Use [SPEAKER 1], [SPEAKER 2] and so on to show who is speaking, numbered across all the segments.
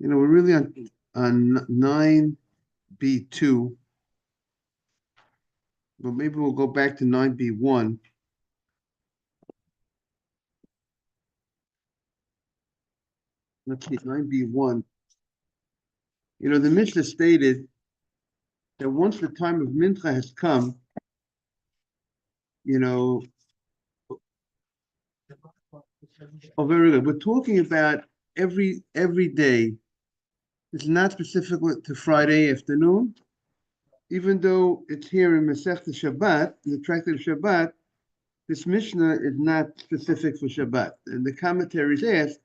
[SPEAKER 1] We're really on 9B2, but maybe we'll go back to 9B1. Let's see, 9B1. The Mishnah stated that once the time of Mincha has come, oh, very good. We're talking about every day. It's not specific to Friday afternoon, even though it's here in Masechta Shabbat, in the Tractate of Shabbat. This Mishnah is not specific for Shabbat, and the commentaries ask.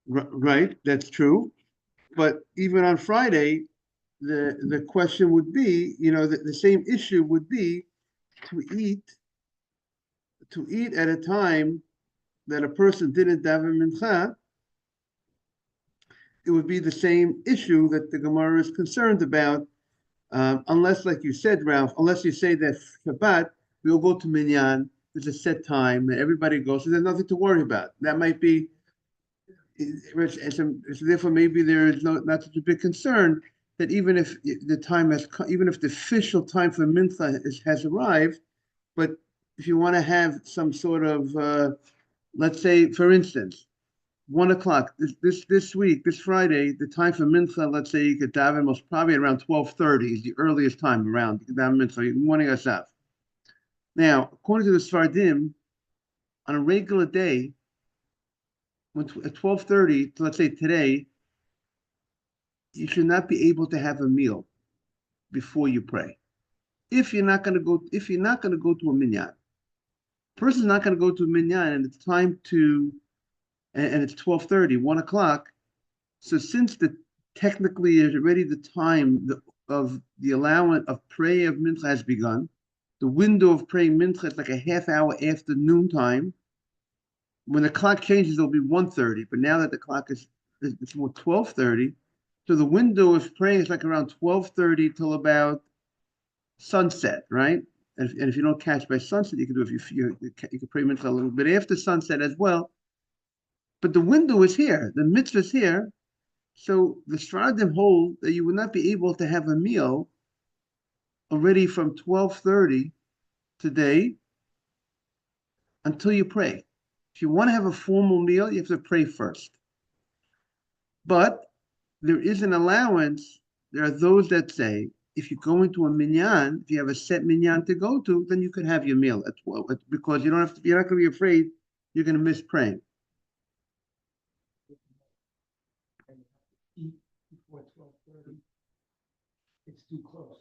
[SPEAKER 1] Right, that's true. But even on Friday, the question would be, the same issue would be to eat at a time that a person didn't daven mincha. It would be the same issue that the Gemara is concerned about, unless, like you said, Ralph, unless you say that Shabbat, we'll go to minyan, there's a set time, and everybody goes, so there's nothing to worry about. That might be, so therefore maybe there is not such a big concern that even if the time has, even if the official time for mincha has arrived, but if you want to have some sort of, let's say, for instance, 1 o'clock this week, this Friday, the time for mincha, let's say you could daven most probably around 12:30 is the earliest time around daven mincha, morning asaf. Now, according to the Sfardim, on a regular day, at 12:30, let's say today, you should not be able to have a meal before you pray. If you're not going to go to a minyan, person's not going to go to a minyan, and it's time to, and it's 12:30, 1 o'clock. So since technically is already the time of the allowance of prayer of mincha has begun, the window of praying mincha is like a half hour after noon time. When the clock changes, it'll be 1:30, but now that the clock it's more 12:30, so the window of praying is like around 12:30 till about sunset, right? And if you don't catch by sunset, you can do you can pray mincha a little bit after sunset as well. But the window is here, the mitzvah is here, so the Sfaradim hold that you would not be able to have a meal already from 12:30 today until you pray. If you want to have a formal meal, you have to pray first. But there is an allowance. There are those that say, if you go into a minyan, if you have a set minyan to go to, then you could have your meal at 12, because you're not going to be afraid you're going to miss praying.
[SPEAKER 2] Eat before 12:30. It's too close.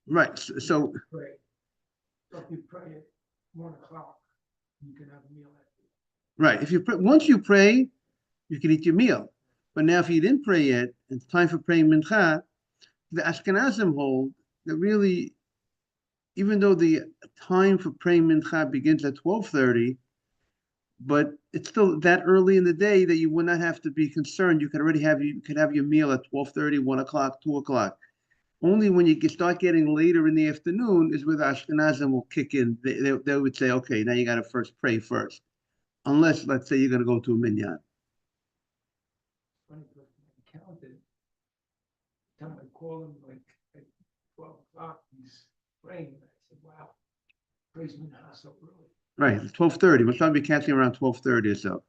[SPEAKER 1] Right. So
[SPEAKER 2] pray. So if you pray at 1 o'clock, you can have a meal after.
[SPEAKER 1] Right. If you once you pray, you can eat your meal. But now, if you didn't pray yet, it's time for praying mincha. The Ashkenazim hold that really, even though the time for praying mincha begins at 12:30, but it's still that early in the day that you would not have to be concerned. You could have your meal at 12:30, 1 o'clock, 2 o'clock. Only when you start getting later in the afternoon is where the Ashkenazim will kick in. They would say, okay, now you got to first pray first, unless, let's say, you're going to go to a minyan.
[SPEAKER 2] Funny, because I counted. The time I called him like at 12 o'clock, he's praying. I said, wow, praise mincha so early.
[SPEAKER 1] Right, it's 12:30. Most time you're catching around 12:30 or so.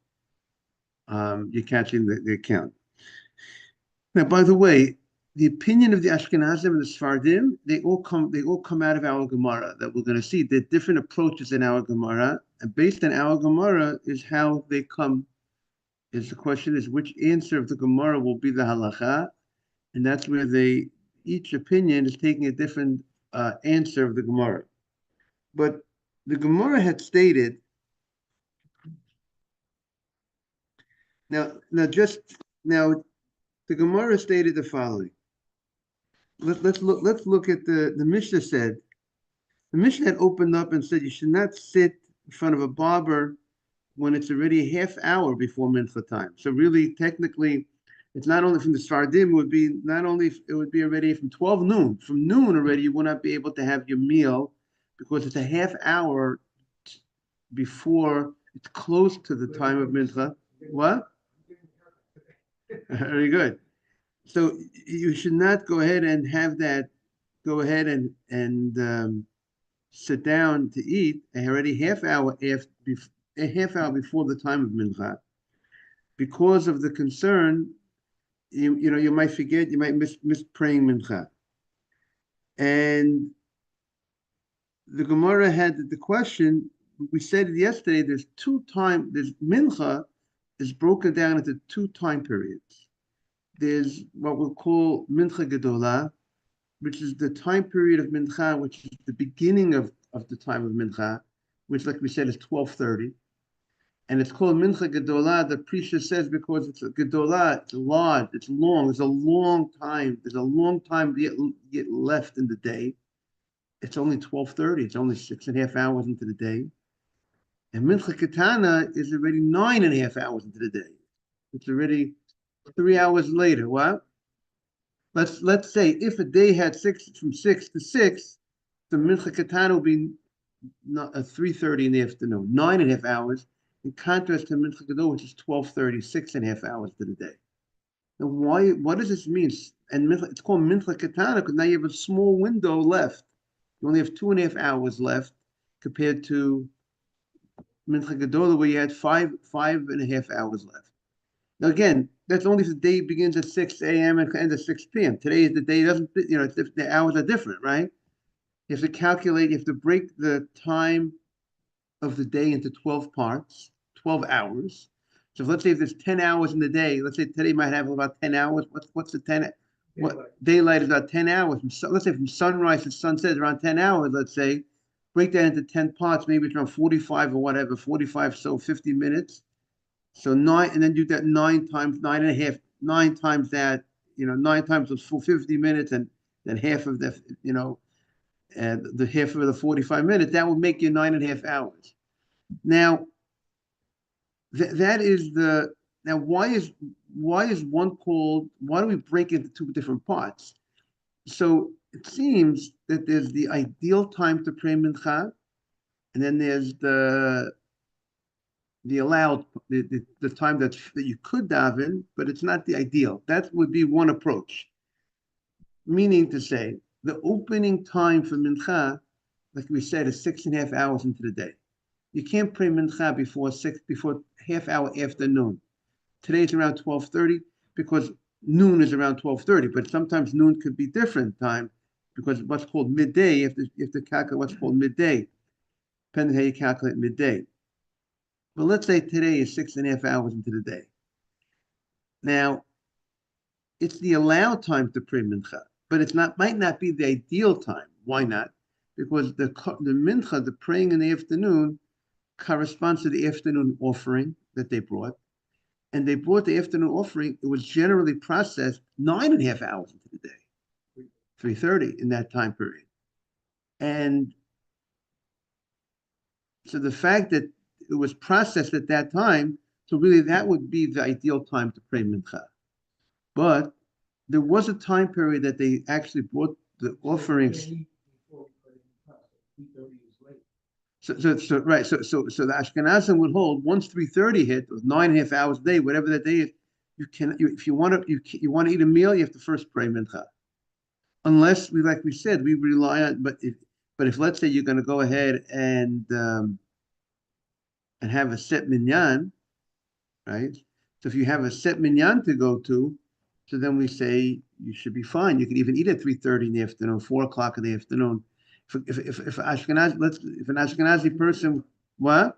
[SPEAKER 1] You're catching the count. Now, by the way, the opinion of the Ashkenazim and the Sfardim, they all come out of our Gemara that we're going to see. There are different approaches in our Gemara, and based on our Gemara is how they come. The question is which answer of the Gemara will be the halacha, and that's where each opinion is taking a different answer of the Gemara. But the Gemara had stated, now the Gemara stated the following. Let's look at the Mishnah said. The Mishnah had opened up and said you should not sit in front of a barber when it's already a half hour before mincha time. So really, technically, it's not only from the Sfardim, it would be already from 12 noon. From noon already, you will not be able to have your meal because it's a half hour before it's close to the time of mincha. What? Very good. So you should not go ahead and have that. Go ahead and sit down to eat already a half hour before the time of mincha, because of the concern. You might forget, you might miss praying mincha. And the Gemara had the question. We said yesterday. There's mincha is broken down into two time periods. There's what we'll call mincha gedola, which is the time period of mincha, which is the beginning of the time of mincha, which, like we said, is 12:30. And it's called mincha gedola. The priest says because it's a gedola, it's large, it's long. There's a long time. There's a long time to get left in the day. It's only 12:30. It's only 6.5 hours into the day. And mincha ketana is already 9.5 hours into the day. It's already 3 hours later. What? Let's say if a day had from 6 to 6, the mincha ketana will be 3:30 in the afternoon, 9.5 hours. In contrast to mincha gadol, which is 12:30, 6.5 hours to the day. Now, why? What does this mean? And it's called mincha ketana because now you have a small window left. You only have 2.5 hours left compared to mincha gadol, where you had 5.5 hours left. Now, again, that's only if the day begins at 6 a.m. and ends at 6 p.m. Today is the day doesn't, the hours are different, right? You have to calculate, you have to break the time of the day into 12 parts, 12 hours. So let's say if there's 10 hours in the day, let's say today might have about 10 hours. What's the 10? What daylight is about 10 hours. Let's say from sunrise to sunset is around 10 hours, let's say. Break that into 10 parts, maybe it's around 45 or whatever, 45, so 50 minutes. So 9, and then do that 9 times 9.5, 9 times that, 9 times those full 50 minutes, and then half of the, the half of the 45 minutes, that would make you 9.5 hours. Now, that is now why is one called, why do we break into two different parts? So it seems that there's the ideal time to pray mincha, and then there's the allowed, the time that you could daven, but it's not the ideal. That would be one approach. Meaning to say, the opening time for mincha, like we said, is 6.5 hours into the day. You can't pray mincha before half hour after noon. Today it's around 12:30 because noon is around 12:30, but sometimes noon could be different time because what's called midday, you have to calculate what's called midday, depending on how you calculate midday. But let's say today is 6.5 hours into the day. Now, it's the allowed time to pray mincha, but might not be the ideal time. Why not? Because the mincha, the praying in the afternoon, corresponds to the afternoon offering that they brought. And they brought the afternoon offering. It was generally processed 9.5 hours into the day, 3:30 in that time period. And so the fact that it was processed at that time, so really that would be the ideal time to pray mincha. But there was a time period that they actually brought the offerings. So right. So the Ashkenazim would hold once 3:30 hit, with 9.5 hours a day, whatever that day is. If you want to eat a meal, you have to first pray mincha. Unless like we said, we rely on. But if let's say you're going to go ahead and have a set minyan, right? So if you have a set minyan to go to, so then we say you should be fine. You can even eat at 3:30 in the afternoon, 4 o'clock in the afternoon. If an Ashkenazi person, what?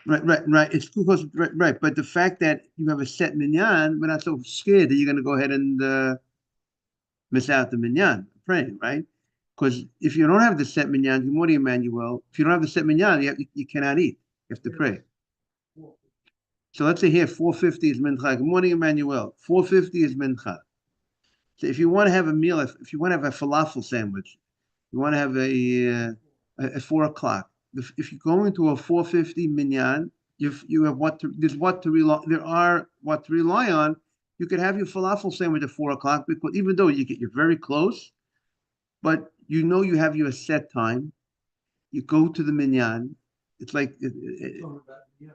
[SPEAKER 1] Right. It's because right. But the fact that you have a set minyan, we're not so scared that you're going to go ahead and miss out the minyan praying, right? Because if you don't have the set minyan, good morning, Emmanuel. If you don't have the set minyan, you cannot eat. You have to pray. So let's say here 4:50 is mincha. Good morning, Emmanuel. 4:50 is mincha. So if you want to have a meal, if you want to have a falafel sandwich, you want to have at 4 o'clock. If you go into a 4:50 minyan, you have what to rely on. You could have your falafel sandwich at 4 o'clock because even though you're very close, but you have your set time. You go to the minyan. It's like
[SPEAKER 2] Talking about, yeah.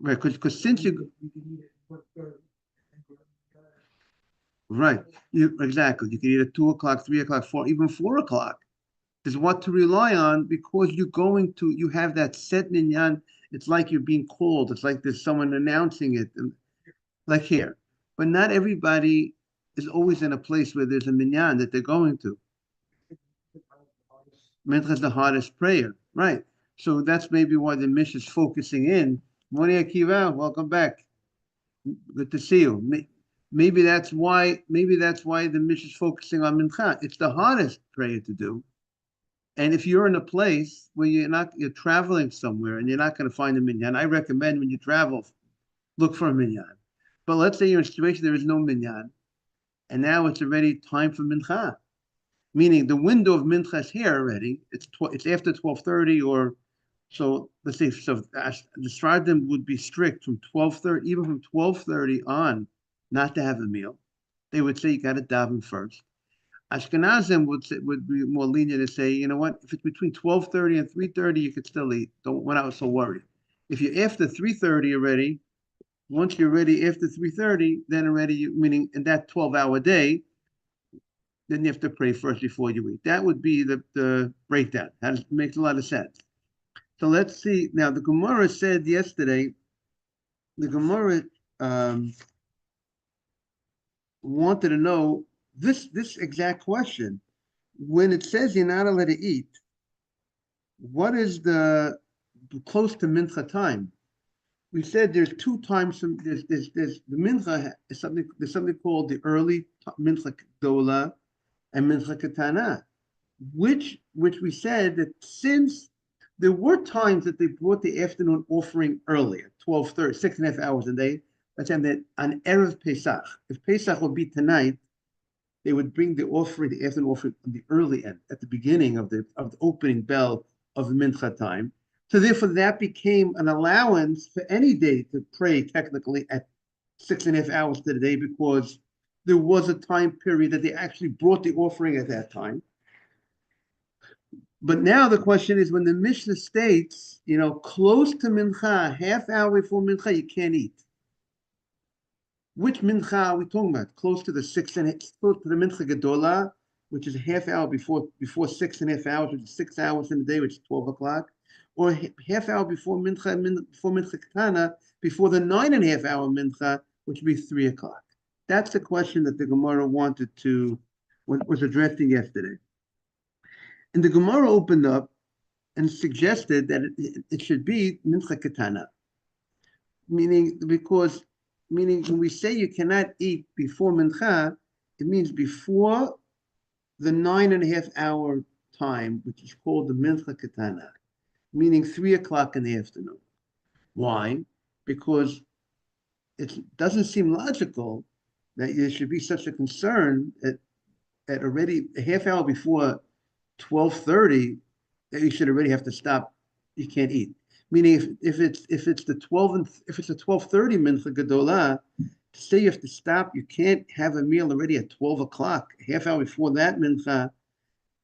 [SPEAKER 1] right, because since you
[SPEAKER 2] You can eat it at 1:30 and go to bed.
[SPEAKER 1] right, you exactly you can eat at 2 o'clock, 3 o'clock, 4 even 4 o'clock. There's what to rely on because you have that set minyan. It's like you're being called. It's like there's someone announcing it, and like here. But not everybody is always in a place where there's a minyan that they're going to. Mincha is the hardest prayer, right? So that's maybe why the Mish is focusing in. Morning, Akiva, welcome back. Good to see you. Maybe that's why. Maybe that's why the Mish is focusing on Mincha. It's the hardest prayer to do. And if you're in a place where you're traveling somewhere and you're not going to find a minyan, I recommend when you travel, look for a minyan. But let's say you're in a situation there is no minyan, and now it's already time for mincha, meaning the window of mincha is here already. It's after 12:30 or so. Let's say so. The Sfardim would be strict from 12:30, even from 12:30 on, not to have a meal. They would say you got to daven first. Ashkenazim would be more lenient and say, you know what, if it's between 12:30 and 3:30, you could still eat. We're not so worried. If you're after 3:30 already, once you're ready after 3:30, then already meaning in that 12-hour day, then you have to pray first before you eat. That would be the breakdown. That makes a lot of sense. So let's see. Now the Gemara said yesterday, the Gemara wanted to know this exact question. When it says you're not allowed to eat, what is the close to mincha time? We said there's two times. There's the mincha is something. There's something called the early mincha dola and mincha katana, which we said that since there were times that they brought the afternoon offering earlier, 12:30, 6.5 hours a day. That's that on erev Pesach. If Pesach will be tonight, they would bring the offering, the afternoon offering, on the early end, at the beginning of the opening bell of the mincha time. So therefore, that became an allowance for any day to pray technically at 6.5 hours to the day, because there was a time period that they actually brought the offering at that time. But now the question is, when the Mishnah states, close to mincha, half hour before mincha, you can't eat. Which mincha are we talking about? Close to the close to the mincha gedola, which is a half hour before 6.5 hours, which is 6 hours in the day, which is 12 o'clock, or half hour before mincha katana, before the 9.5 hour mincha, which would be 3 o'clock. That's the question that the Gemara was addressing yesterday. And the Gemara opened up and suggested that it should be mincha katana, meaning when we say you cannot eat before mincha, it means before the 9.5 hour time, which is called the mincha katana, meaning 3 o'clock in the afternoon. Why? Because it doesn't seem logical that there should be such a concern at already a half hour before 12:30 that you should already have to stop. You can't eat. Meaning, if it's the 12:30 mincha gedola, to say you have to stop, you can't have a meal already at 12 o'clock, a half hour before that mincha,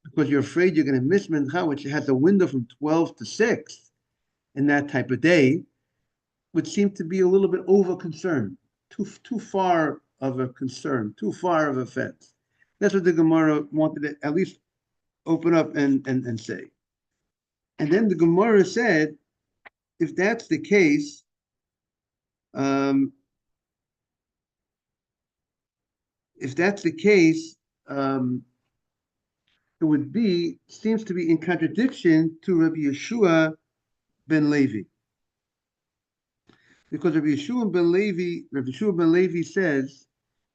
[SPEAKER 1] because you're afraid you're going to miss mincha, which has a window from 12 to 6 in that type of day, would seem to be a little bit over concerned, too far of a concern, too far of a fence. That's what the Gemara wanted to at least open up and say. And then the Gemara said, if that's the case, it seems to be in contradiction to Rabbi Yeshua ben Levi. Because Rabbi Yeshua ben Levi says,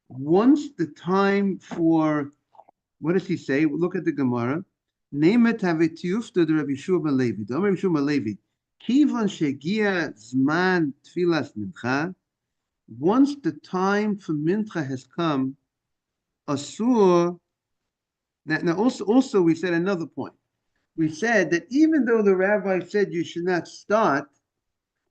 [SPEAKER 1] once the time for, what does he say? Look at the Gemara. Nemet havetiyufta de Rabbi Yeshua ben Levi. The Rabbi Yeshua ben Levi. Kivan shegia zman tfilas mincha. Once the time for mincha has come, asur. Now also we said another point. We said that even though the rabbi said you should not start,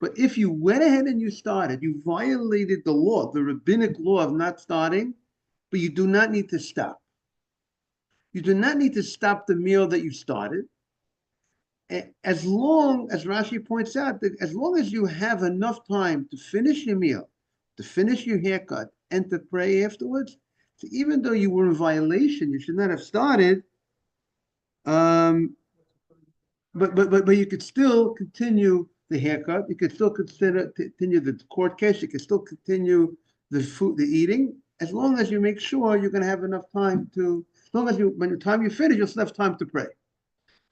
[SPEAKER 1] but if you went ahead and you started, you violated the law, the rabbinic law of not starting, but you do not need to stop. You do not need to stop the meal that you started. as long as Rashi points out, that as long as you have enough time to finish your meal, to finish your haircut, and to pray afterwards, so even though you were in violation, you should not have started. Um, but you could still continue the haircut. You could still continue the court case. You could still continue the food, the eating, as long as you make sure you're going to have enough time to. As long as you, when the time you finish, you'll still have time to pray.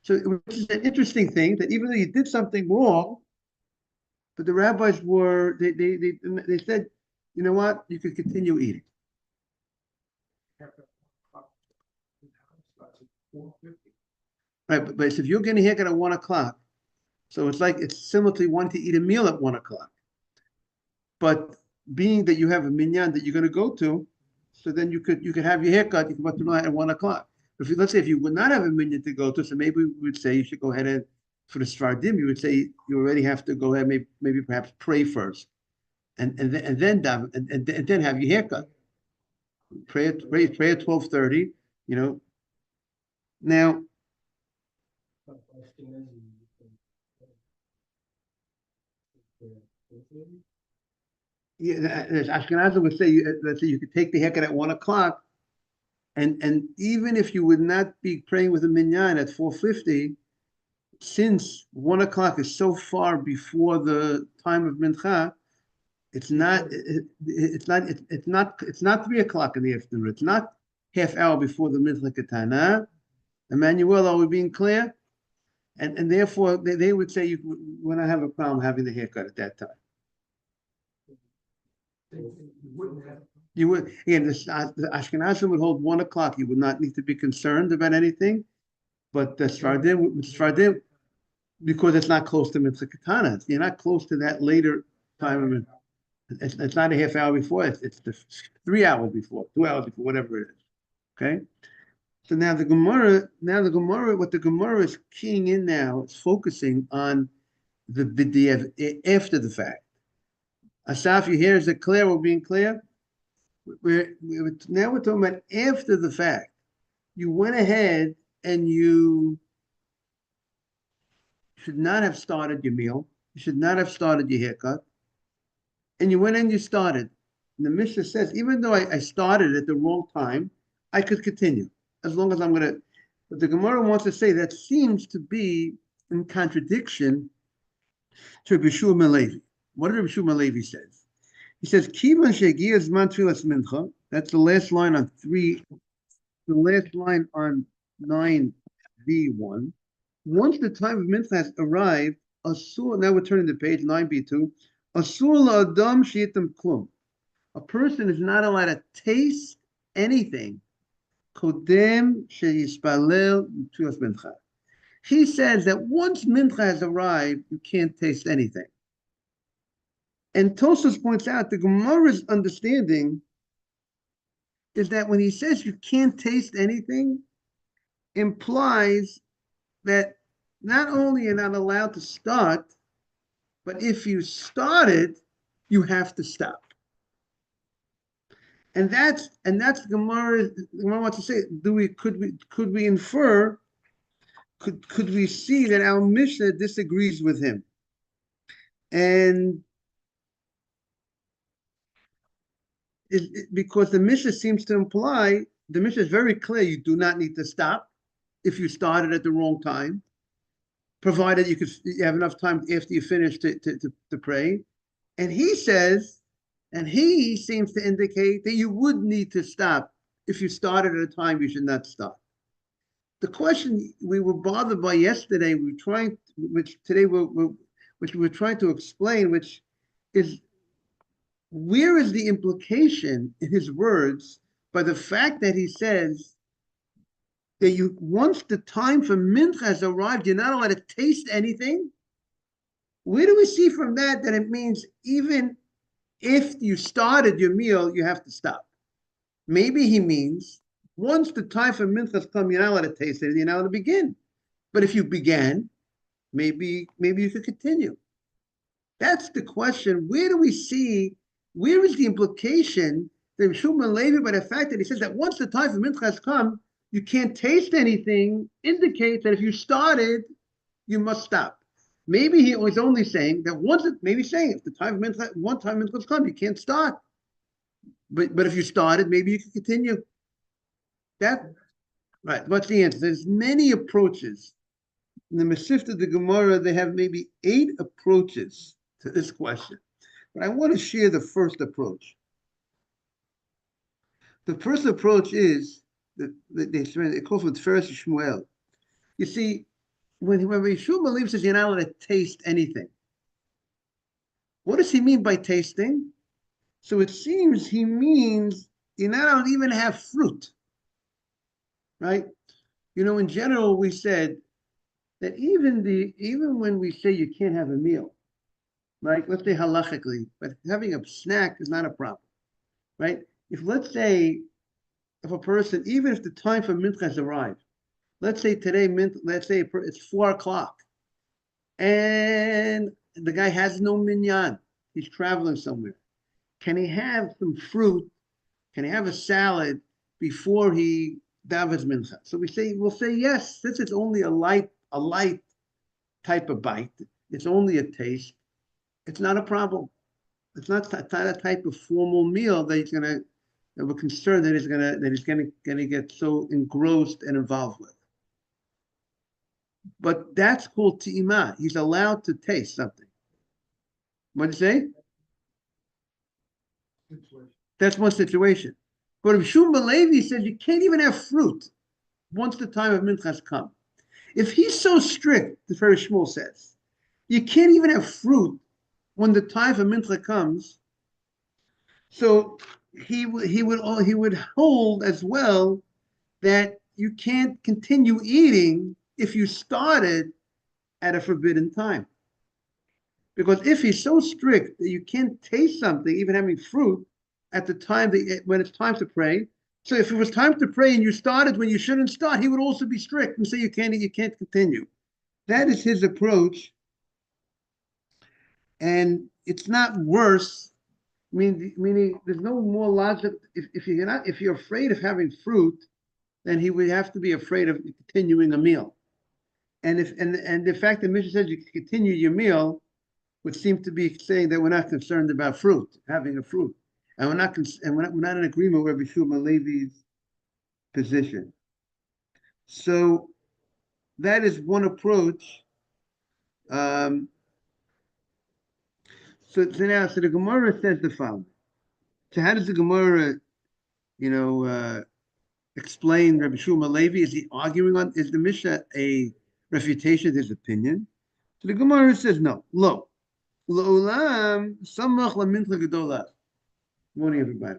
[SPEAKER 1] So, which is an interesting thing that even though you did something wrong, but the rabbis were they said, you know what, you could continue eating. Right, but if you're getting a haircut at 1 o'clock, so it's similar to wanting to eat a meal at 1 o'clock. But being that you have a minyan that you're going to go to, so then you could have your haircut. You could go to at 1 o'clock. Let's say if you would not have a minyan to go to, so maybe we would say you should go ahead and for the Svardim, you would say you already have to go ahead, maybe perhaps pray first, and then and then have your haircut. Pray at 12:30. You know. Now, yeah, Ashkenazi would say, let's say you could take the haircut at 1 o'clock, and even if you would not be praying with a minyan at 4:50, since 1 o'clock is so far before the time of mincha, it's not 3 o'clock in the afternoon. It's not half hour before the mincha katana. Emmanuel, are we being clear? And therefore they would say you would not have a problem having the haircut at that time. You would, again, the Ashkenazim would hold 1 o'clock. You would not need to be concerned about anything. But the Sfardim, because it's not close to Mitzvah Katana, you're not close to that later time. It's not a half hour before, it's the 3 hours before, 2 hours before, whatever it is. Okay? So now the Gemara, what the Gemara is keying in now is focusing on the b'di'ev after the fact. Asaf, you hear, is it clear? We're being clear? Now we're talking about after the fact. You went ahead and you should not have started your meal. You should not have started your haircut. And you went and you started. And the Mishnah says, even though I started at the wrong time, I could continue as long as I'm going to. But the Gemara wants to say that seems to be in contradiction to Rabbi Shua ben Levi. What did Rabbi Shua ben Levi says? He says, Kivan shegia zman tfilas mincha. That's the last line on 9b1. Once the time of mincha has arrived, asur. Now we're turning to page 9b2. Asur la'adam she'itam klum. A person is not allowed to taste anything. Kodem sheyispalel tfilas mincha. He says that once mincha has arrived, you can't taste anything. And Tosfos points out the Gemara's understanding is that when he says you can't taste anything, implies that not only you're not allowed to start, but if you started, you have to stop. And that's the Gemara. The Gemara wants to say, could we infer? Could we see that our Mishnah disagrees with him? And because the Mishnah seems to imply, the Mishnah is very clear, you do not need to stop if you started at the wrong time, provided you have enough time after you finish to pray. And he says, and he seems to indicate that you would need to stop if you started at a time you should not stop. The question we were bothered by yesterday, we were trying to explain, which is, where is the implication in his words by the fact that he says that once the time for mincha has arrived, you're not allowed to taste anything? Where do we see from that it means even if you started your meal, you have to stop? Maybe he means once the time for mincha has come, you're not allowed to taste it, you're not allowed to begin. But if you began, maybe you could continue. That's the question. Where do we see? Where is the implication that Rabbi Shua ben Levi, by the fact that he says that once the time for mincha has come, you can't taste anything, indicates that if you started, you must stop. Maybe he was only saying that once it, maybe saying if the time of mincha, one time mincha's come, you can't start. But if you started, maybe you can continue. That right. What's the answer? There's many approaches. In the Masifta, the Gemara, they have maybe 8 approaches to this question. But I want to share the first approach. The first approach is that they call it Tiferes Shmuel. You see, when Yeshua believes says you're not allowed to taste anything, what does he mean by tasting? So it seems he means you're not allowed to even have fruit, right? In general, we said that even when we say you can't have a meal, right? Let's say halachically, but having a snack is not a problem, right? Let's say if a person, even if the time for mincha has arrived, let's say today, let's say it's 4 o'clock, and the guy has no minyan, he's traveling somewhere. Can he have some fruit? Can he have a salad before he davens mincha? So we'll say yes, since it's only a light type of bite, it's only a taste, it's not a problem. It's not a type of formal meal that we're concerned that he's gonna get so engrossed and involved with. But that's called ti'imah. He's allowed to taste something. What do you say? That's one situation. But if Shum Levi says you can't even have fruit once the time of mincha has come. If he's so strict, the Tiferes Shmuel says, you can't even have fruit when the time for mincha comes. So he would hold as well that you can't continue eating if you started at a forbidden time. Because if he's so strict that you can't taste something, even having fruit, at the time when it's time to pray. So if it was time to pray and you started when you shouldn't start, he would also be strict and say you can't continue. That is his approach. And it's not worse. Meaning there's no more logic. If you're afraid of having fruit, then he would have to be afraid of continuing a meal. And the fact that Mishnah says you can continue your meal would seem to be saying that we're not concerned about fruit, having a fruit, and we're not in agreement with Rabbi Shuma Levi's position. So that is one approach. So the Gemara says the following. So how does the Gemara, explain Rabbi Shuma Levi? Is he arguing on? Is the Mishnah a refutation of his opinion? So the Gemara says no. Lo, la'olam samach lamincha gedola. Morning, everybody.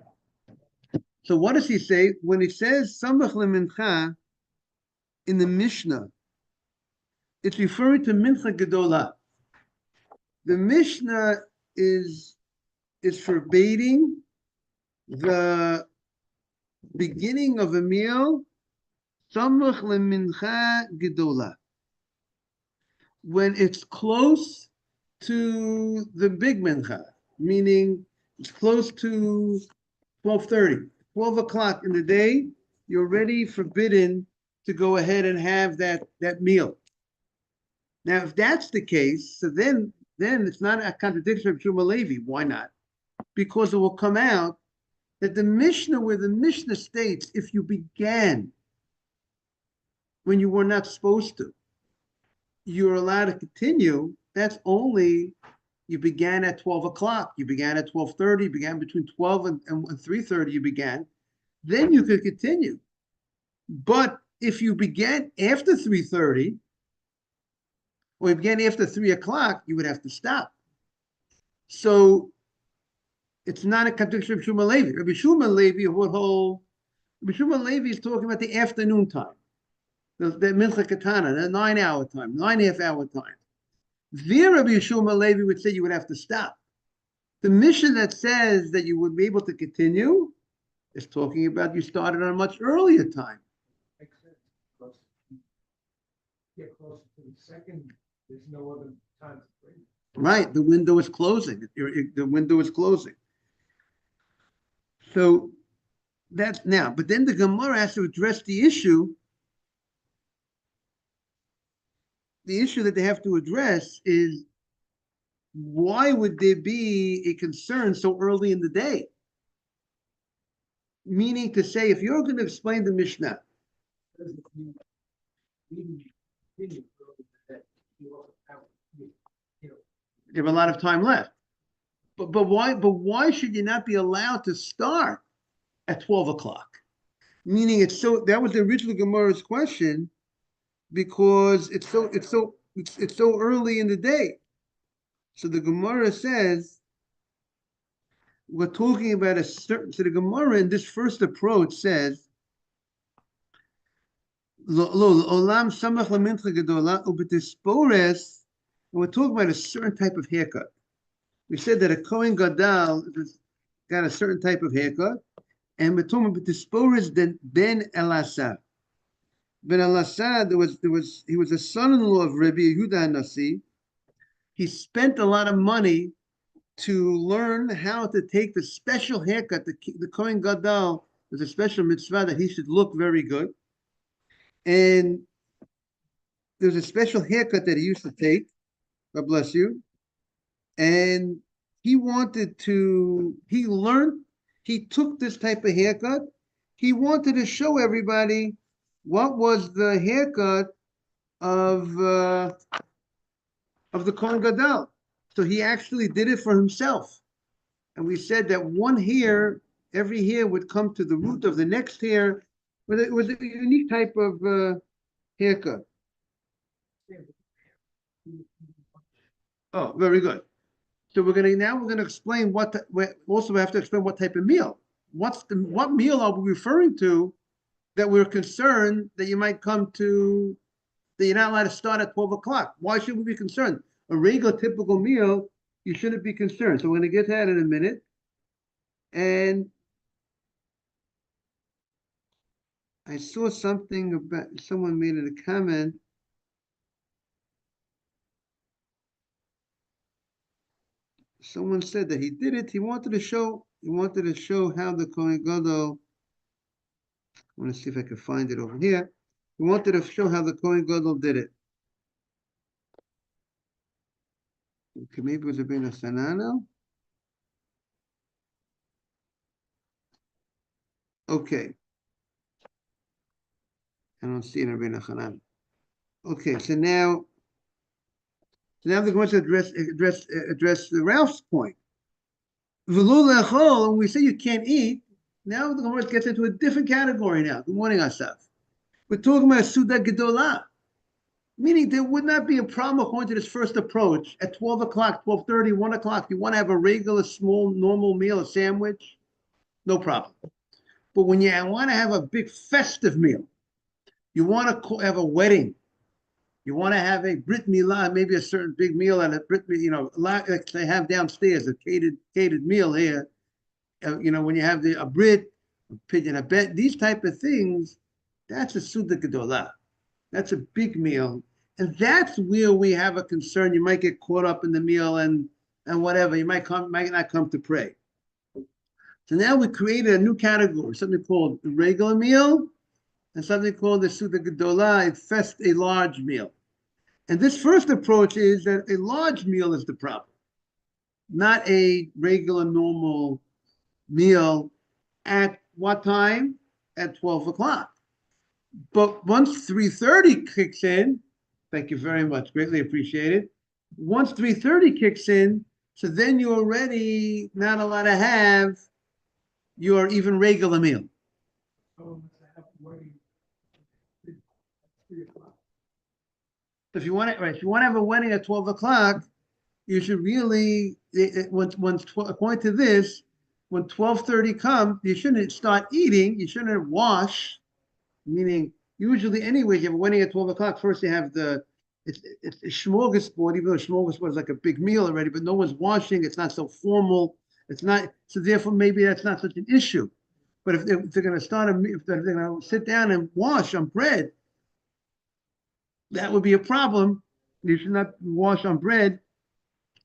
[SPEAKER 1] So what does he say when he says samach lamincha in the Mishnah? It's referring to mincha gedola. The Mishnah is forbidding the beginning of a meal, samach lemincha gedola, when it's close to the big mincha, meaning it's close to 12:30, 12 o'clock in the day. You're already forbidden to go ahead and have that meal. Now, if that's the case, so then it's not a contradiction of Shuma Levi. Why not? Because it will come out that the Mishnah, where the Mishnah states, if you began when you were not supposed to, you're allowed to continue. That's only you began at 12 o'clock. You began at 12:30. Began between 12 and 3:30. You began. Then you could continue. But if you began after 3:30, or you began after 3 o'clock, you would have to stop. So it's not a contradiction of Shuma Levi. Rabbi Shuma Levi would hold. Rabbi Shuma Levi is talking about the afternoon time, the mincha katana, the 9-hour time, 9.5-hour time. There, Rabbi Shuma Levi would say you would have to stop. The mission that says that you would be able to continue is talking about you started on a much earlier time.
[SPEAKER 2] Get closer to the second, there's no other time to pray.
[SPEAKER 1] Right, the window is closing. The window is closing. So that's now, but then the Gemara has to address the issue. the issue that they have to address is why would there be a concern so early in the day? Meaning to say, if you're going to explain the Mishnah, you have a lot of time left. But why should you not be allowed to start at 12 o'clock? Meaning that was the original Gemara's question, because it's so early in the day. So the Gemara says we're talking about so the Gemara in this first approach says olam samach lamincha gedola ubetispores, and we're talking about a certain type of haircut. We said that a Kohen Gadol got a certain type of haircut, and we're talking about betispores ben Elasa. Ben Elasa, he was a son-in-law of Rabbi Yehuda Nasi. He spent a lot of money to learn how to take the special haircut. The Kohen Gadol was a special mitzvah that he should look very good. And there's a special haircut that he used to take. God bless you. And he took this type of haircut. He wanted to show everybody what was the haircut of the Kohen Gadol. So he actually did it for himself. And we said that every hair would come to the root of the next hair. But it was a unique type of haircut. Oh, very good. So we're gonna explain also we have to explain what type of meal. What meal are we referring to that we're concerned that you might come to, that you're not allowed to start at 12 o'clock? Why should we be concerned? A regular typical meal, you shouldn't be concerned. So we're gonna get to that in a minute. And I saw something about, someone made a comment. Someone said that he did it. He wanted to show how the Kohen Gadol. I want to see if I can find it over here. He wanted to show how the Kohen Gadol did it. Okay, maybe it was Rabbeinu Sanano. Okay. I don't see it in Rabbeinu Hanan. Okay, so now they're going to address Ralph's point. When we say you can't eat, now the Gemara gets into a different category now. Good morning, Asaf. We're talking about Suda Gedolah, meaning there would not be a problem according to this first approach. At 12 o'clock, 12:30, 1 o'clock, you want to have a regular, small, normal meal, a sandwich, no problem. But when you want to have a big festive meal, you want to have a wedding, you want to have a Brit Milah, maybe a certain big meal at a Brit, a lot like they have downstairs, a catered meal here. When you have a Brit, a pigeon, a bet, these type of things, that's a Suda Gedolah. That's a big meal. And that's where we have a concern. You might get caught up in the meal and whatever. You might not come to pray. So now we created a new category, something called the regular meal and something called the Suda Gedolah, a large meal. And this first approach is that a large meal is the problem, not a regular, normal meal at what time? At 12 o'clock. But once 3:30 kicks in, thank you very much, greatly appreciated. Once 3:30 kicks in, so then you're already not allowed to have your even regular meal. If you want to have a wedding at 12 o'clock, you should really, according to this, when 12:30 comes, you shouldn't start eating, you shouldn't wash, meaning usually anyways, you have a wedding at 12 o'clock, first you have it's a smorgasbord, even though a smorgasbord is like a big meal already, but no one's washing, it's not so formal, it's not, so therefore maybe that's not such an issue. But if they're going to if they're going to sit down and wash on bread, that would be a problem. You should not wash on bread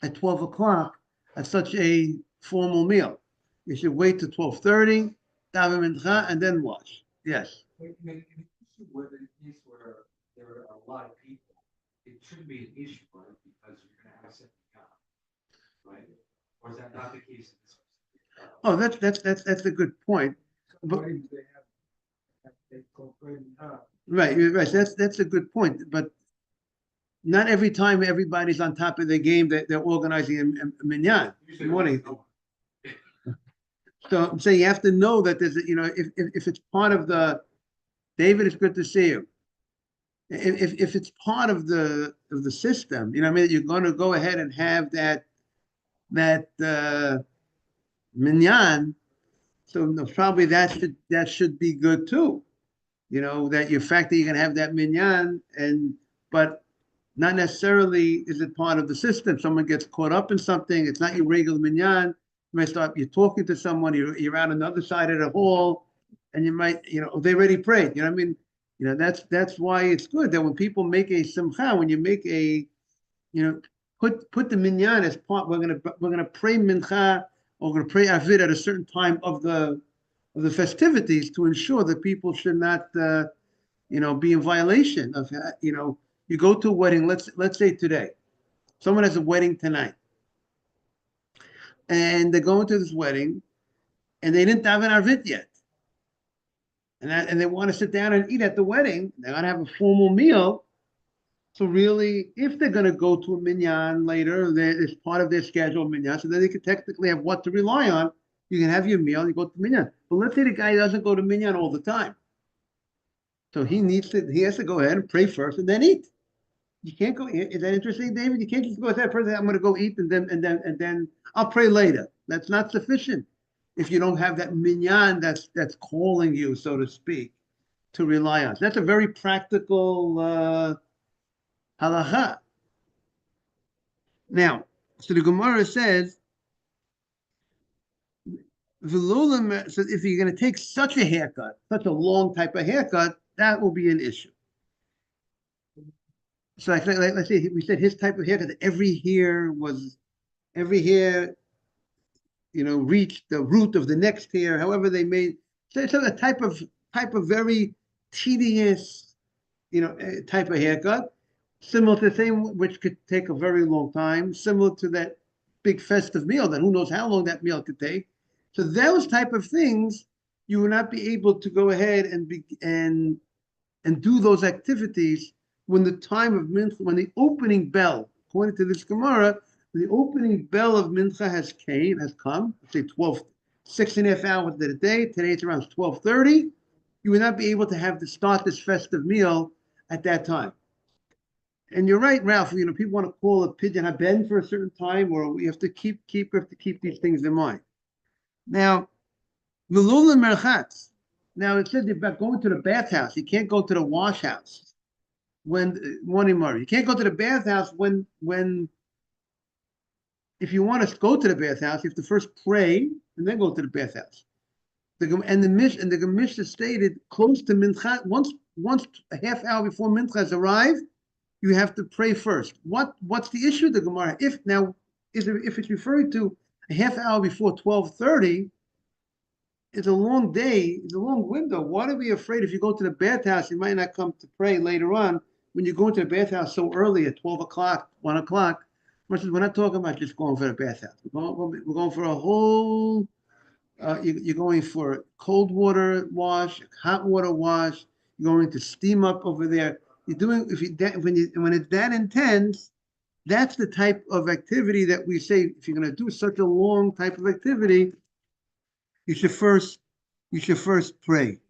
[SPEAKER 1] at 12 o'clock at such a formal meal. You should wait till 12:30, daven mincha, and then wash. Yes.
[SPEAKER 3] Where there are a lot of people, it shouldn't be an issue, right? Because you're gonna have a second job, right? Or is that not the case in this?
[SPEAKER 1] Oh, that's a good point.
[SPEAKER 2] Some
[SPEAKER 1] But-
[SPEAKER 2] weddings they go great and
[SPEAKER 1] Right, right. That's a good point. But not every time everybody's on top of their game that they're organizing a minyan.
[SPEAKER 3] Usually
[SPEAKER 1] Morning.
[SPEAKER 3] no one.
[SPEAKER 1] So I'm saying you have to know that there's, if it's part of the, David, it's good to see you. If it's part of the system, you know what I mean, you're going to go ahead and have that minyan. So no, probably that should be good too. You know, that your fact that you're gonna have that minyan but not necessarily is it part of the system. Someone gets caught up in something, it's not your regular minyan. You might start, you're talking to someone, you're out on another side of the hall, and you might, they already prayed. You know what I mean? That's why it's good that when people make a simcha, when you make a, put the minyan as part. We're gonna pray mincha, or we're gonna pray avid at a certain time of the festivities to ensure that people should not, be in violation of, you go to a wedding. Let's say today, someone has a wedding tonight, and they're going to this wedding, and they didn't have an arvit yet, and they want to sit down and eat at the wedding. They're gonna have a formal meal. So really, if they're going to go to a minyan later, it's part of their schedule minyan, so then they could technically have what to rely on. You can have your meal, you go to minyan. But let's say the guy doesn't go to minyan all the time, so he has to go ahead and pray first and then eat. You can't go. Is that interesting, David? You can't just go with that person. I'm going to go eat and then I'll pray later. That's not sufficient if you don't have that minyan that's calling you, so to speak, to rely on. So that's a very practical halacha. Now, so the Gemara says, so if you're going to take such a haircut, such a long type of haircut, that will be an issue. So let's say we said his type of haircut, every hair, reached the root of the next hair, however they made. So it's a type of very tedious, type of haircut, similar to the same, which could take a very long time, similar to that big festive meal that who knows how long that meal could take. So those type of things, you will not be able to go ahead and do those activities when the time of mincha, when the opening bell, according to this Gemara, the opening bell of mincha has come, let's say 6.5 hours of the day. Today it's around 12:30. You will not be able to start this festive meal at that time. And you're right, Ralph. People want to call a pidyon haben for a certain time, or we have to keep these things in mind. Now, Milula merchatz. Now it said about going to the bathhouse. You can't go to the wash house when morning Murray. You can't go to the bathhouse when if you want to go to the bathhouse, you have to first pray and then go to the bathhouse. The Mishnah stated close to mincha. Once a half hour before mincha has arrived, you have to pray first. What's the issue with the Gemara? If it's referring to a half hour before 12:30, it's a long day, it's a long window. Why are we afraid if you go to the bathhouse, you might not come to pray later on when you go into the bathhouse so early at 12 o'clock, 1 o'clock? We're not talking about just going for the bathhouse. We're going for a whole, you're going for a cold water wash, hot water wash, you're going to steam up over there. You're doing, when it's that intense, that's the type of activity that we say, if you're going to do such a long type of activity, you should first pray.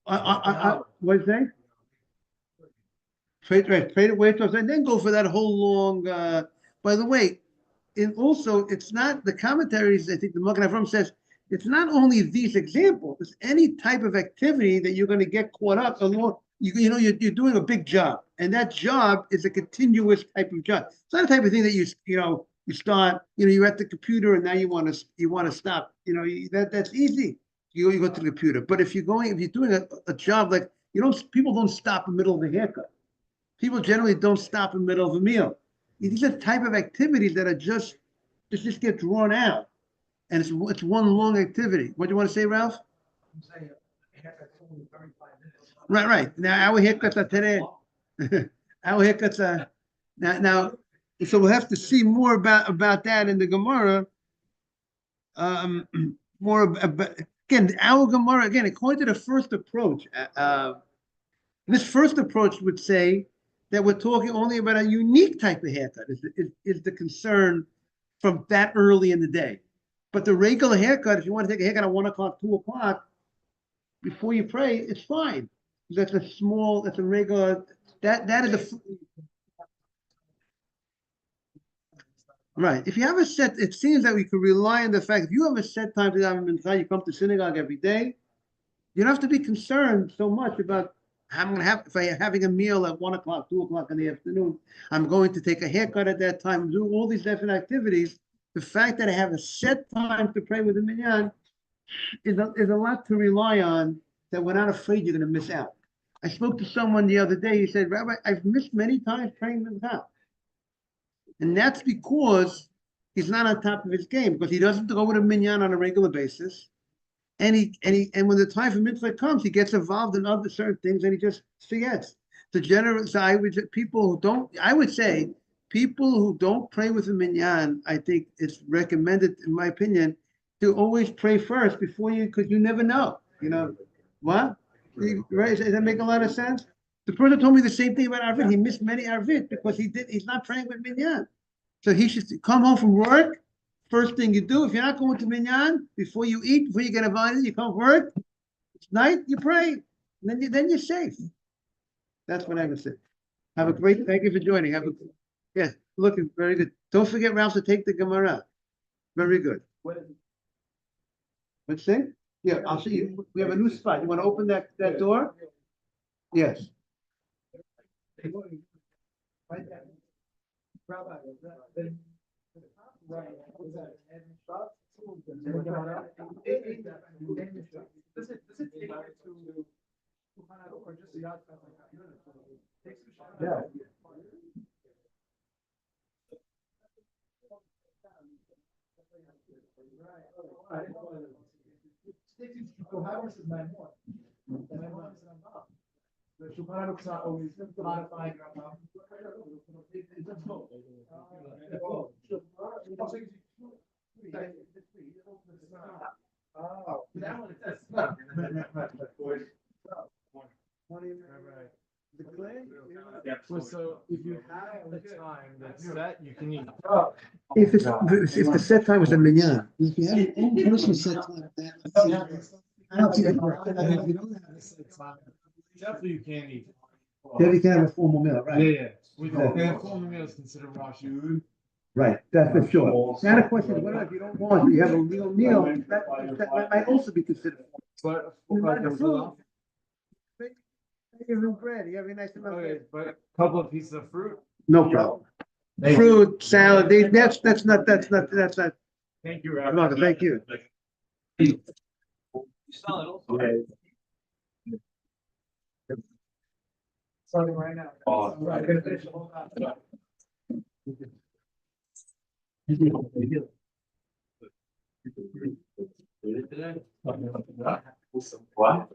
[SPEAKER 1] What is that? Pray to wait and then go for that whole long. By the way, it's not the commentaries. I think the Magen Avraham says it's not only these examples. It's any type of activity that you're going to get caught up. You're doing a big job, and that job is a continuous type of job. It's not a type of thing that you start. You're at the computer and now you want to stop. That's easy. You go to the computer. But if you're doing a job like people don't stop in the middle of the haircut. People generally don't stop in the middle of a meal. These are the type of activities that are just get drawn out, and it's one long activity. What do you want to say, Ralph?
[SPEAKER 2] I'm saying a haircut's only 35 minutes.
[SPEAKER 1] Right. Now our haircuts are today. our haircuts are now. So we'll have to see more about that in the Gemara. Um, more about again our Gemara again according to the first approach. This first approach would say that we're talking only about a unique type of haircut. Is the concern from that early in the day? But the regular haircut, if you want to take a haircut at 1 o'clock, 2 o'clock, before you pray, it's fine. That's a regular, that is right. If you have a set, it seems that we could rely on the fact, if you have a set time to daven mincha, you come to synagogue every day, you don't have to be concerned so much about if I'm having a meal at 1 o'clock, 2 o'clock in the afternoon, I'm going to take a haircut at that time, do all these different activities. The fact that I have a set time to pray with the minyan is a lot to rely on that we're not afraid you're going to miss out. I spoke to someone the other day. He said, Rabbi, I've missed many times praying mincha. And that's because he's not on top of his game, because he doesn't go with a minyan on a regular basis. And when the time for mitzvah comes, he gets involved in other certain things and he just forgets. So I would say people who don't pray with a minyan, I think it's recommended, in my opinion, to always pray first before because you never know. What? Right? Does that make a lot of sense? The person told me the same thing about Arvit. He missed many Arvit because he's not praying with minyan. So he should come home from work. First thing you do, if you're not going to minyan, before you eat, before you get invited, you come to work. It's night, you pray. Then you're safe. That's what I would say. Have a great, thank you for joining. Looking very good. Don't forget, Ralph, to take the Gemara. Very good. Let's see. Yeah, I'll see you. We have a new spot. You want to open that door? Yes. Yeah.
[SPEAKER 4] So if you have the time that's set, you can eat.
[SPEAKER 1] If the set time was a minyan, if you have an own person set time, I don't think if you don't have a set time,
[SPEAKER 4] Definitely you can eat.
[SPEAKER 1] then you can have a formal meal, right?
[SPEAKER 4] Yeah. With the formal meal is considered Rosh.
[SPEAKER 1] Right, that's for sure. Now the question is, what about if you don't want, you have a real meal, that might also be considered.
[SPEAKER 4] But
[SPEAKER 1] You like the fruit. You have bread, you have a nice amount of
[SPEAKER 4] okay,
[SPEAKER 1] bread.
[SPEAKER 4] but a couple of pieces of fruit.
[SPEAKER 1] No problem. Fruit, salad, that's not.
[SPEAKER 4] Thank you,
[SPEAKER 1] I'm not, thank you.
[SPEAKER 3] You sell it also.
[SPEAKER 4] Starting right now.
[SPEAKER 3] Oh.
[SPEAKER 4] Right, gonna finish the whole time.
[SPEAKER 3] What?